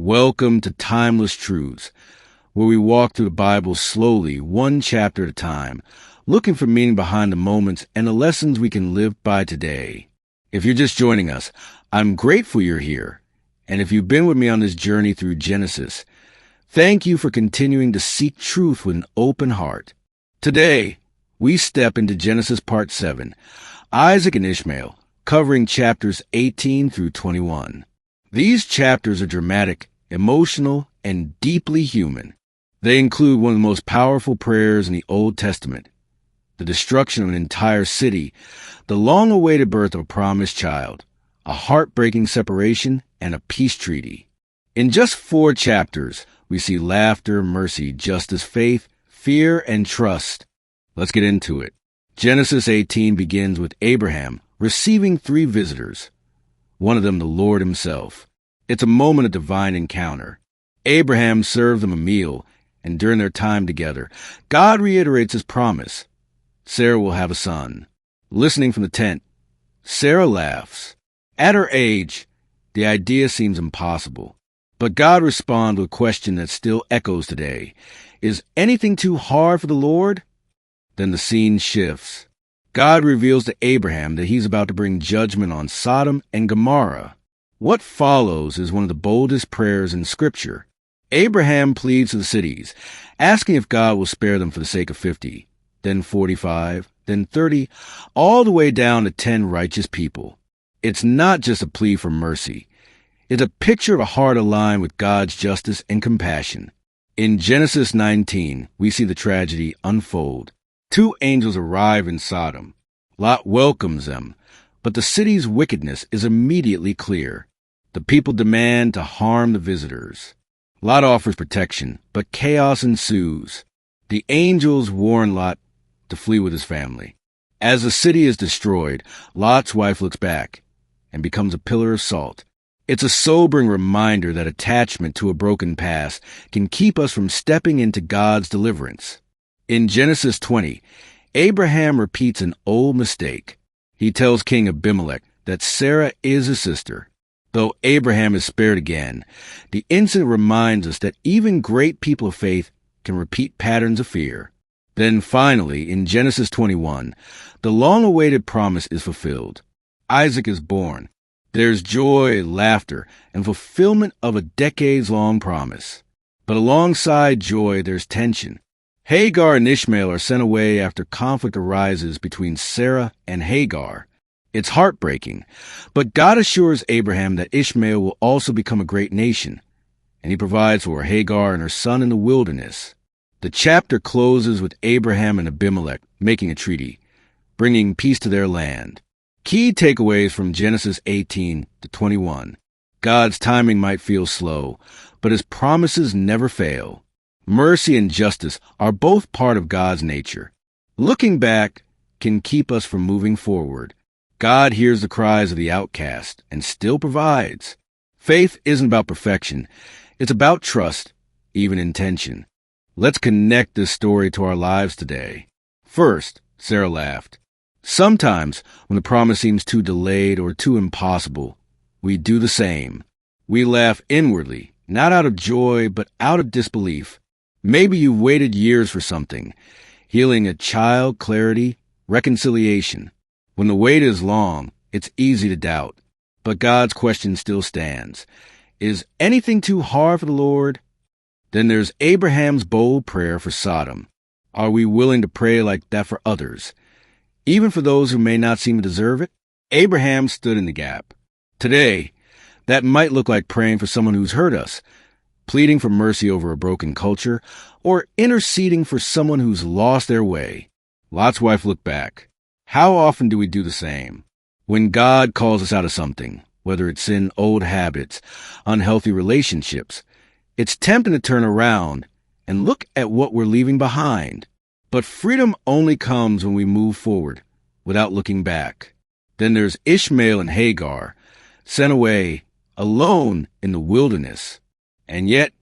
Welcome to Timeless Truths, where we walk through the Bible slowly, one chapter at a time, looking for meaning behind the moments and the lessons we can live by today. If you're just joining us, I'm grateful you're here. And if you've been with me on this journey through Genesis, thank you for continuing to seek truth with an open heart. Today, we step into Genesis Part 7, Isaac and Ishmael, covering chapters 18 through 21. These chapters are dramatic, emotional, and deeply human. They include one of the most powerful prayers in the Old Testament, the destruction of an entire city, the long-awaited birth of a promised child, a heartbreaking separation, and a peace treaty. In just 4 chapters, we see laughter, mercy, justice, faith, fear, and trust. Let's get into it. Genesis 18 begins with Abraham receiving 3 visitors, one of them the Lord himself. It's a moment of divine encounter. Abraham served them a meal, and during their time together, God reiterates his promise. Sarah will have a son. Listening from the tent, Sarah laughs. At her age, the idea seems impossible. But God responds with a question that still echoes today. Is anything too hard for the Lord? Then the scene shifts. God reveals to Abraham that he's about to bring judgment on Sodom and Gomorrah. What follows is one of the boldest prayers in Scripture. Abraham pleads to the cities, asking if God will spare them for the sake of 50, then 45, then 30, all the way down to 10 righteous people. It's not just a plea for mercy. It's a picture of a heart aligned with God's justice and compassion. In Genesis 19, we see the tragedy unfold. 2 angels arrive in Sodom. Lot welcomes them, but the city's wickedness is immediately clear. The people demand to harm the visitors. Lot offers protection, but chaos ensues. The angels warn Lot to flee with his family. As the city is destroyed, Lot's wife looks back and becomes a pillar of salt. It's a sobering reminder that attachment to a broken past can keep us from stepping into God's deliverance. In Genesis 20, Abraham repeats an old mistake. He tells King Abimelech that Sarah is his sister. Though Abraham is spared again, the incident reminds us that even great people of faith can repeat patterns of fear. Then finally, in Genesis 21, the long-awaited promise is fulfilled. Isaac is born. There's joy, laughter, and fulfillment of a decades-long promise. But alongside joy, there's tension. Hagar and Ishmael are sent away after conflict arises between Sarah and Hagar. It's heartbreaking, but God assures Abraham that Ishmael will also become a great nation, and he provides for Hagar and her son in the wilderness. The chapter closes with Abraham and Abimelech making a treaty, bringing peace to their land. Key takeaways from Genesis 18 to 21. God's timing might feel slow, but his promises never fail. Mercy and justice are both part of God's nature. Looking back can keep us from moving forward. God hears the cries of the outcast and still provides. Faith isn't about perfection. It's about trust, even in tension. Let's connect this story to our lives today. First, Sarah laughed. Sometimes, when the promise seems too delayed or too impossible, we do the same. We laugh inwardly, not out of joy, but out of disbelief. Maybe you've waited years for something, healing a child, clarity, reconciliation. When the wait is long, it's easy to doubt. But God's question still stands. Is anything too hard for the Lord? Then there's Abraham's bold prayer for Sodom. Are we willing to pray like that for others, even for those who may not seem to deserve it? Abraham stood in the gap. Today, that might look like praying for someone who's hurt us, pleading for mercy over a broken culture, or interceding for someone who's lost their way. Lot's wife looked back. How often do we do the same? When God calls us out of something, whether it's in old habits, unhealthy relationships, it's tempting to turn around and look at what we're leaving behind. But freedom only comes when we move forward, without looking back. Then there's Ishmael and Hagar, sent away, alone in the wilderness. And yet,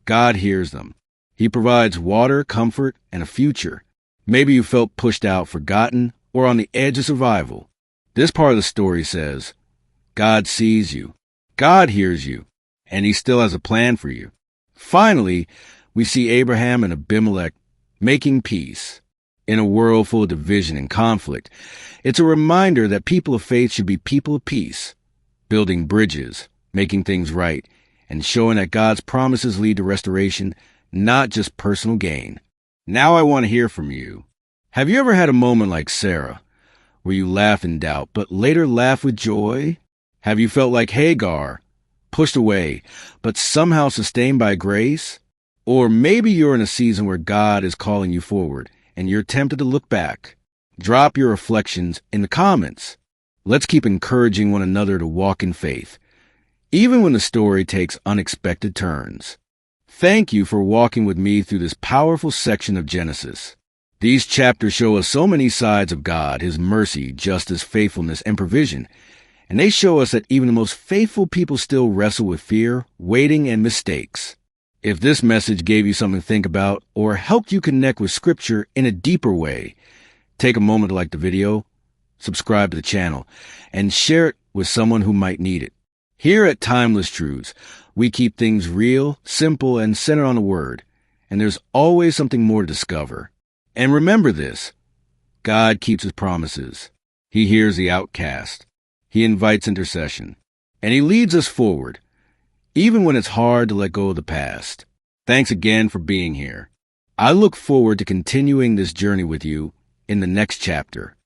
God hears them. He provides water, comfort, and a future. Maybe you felt pushed out, forgotten, or on the edge of survival. This part of the story says, God sees you. God hears you. and he still has a plan for you. Finally, we see Abraham and Abimelech making peace. In a world full of division and conflict, it's a reminder that people of faith should be people of peace, building bridges, making things right, and showing that God's promises lead to restoration, not just personal gain. Now I want to hear from you. Have you ever had a moment like Sarah, where you laugh in doubt, but later laugh with joy? Have you felt like Hagar, pushed away, but somehow sustained by grace? Or maybe you're in a season where God is calling you forward, and you're tempted to look back. Drop your reflections in the comments. Let's keep encouraging one another to walk in faith, even when the story takes unexpected turns. Thank you for walking with me through this powerful section of Genesis. These chapters show us so many sides of God, His mercy, justice, faithfulness, and provision. And they show us that even the most faithful people still wrestle with fear, waiting, and mistakes. If this message gave you something to think about or helped you connect with Scripture in a deeper way, take a moment to like the video, subscribe to the channel, and share it with someone who might need it. Here at Timeless Truths, we keep things real, simple, and centered on the Word, and there's always something more to discover. And remember this, God keeps His promises. He hears the outcast. He invites intercession, and He leads us forward, even when it's hard to let go of the past. Thanks again for being here. I look forward to continuing this journey with you in the next chapter.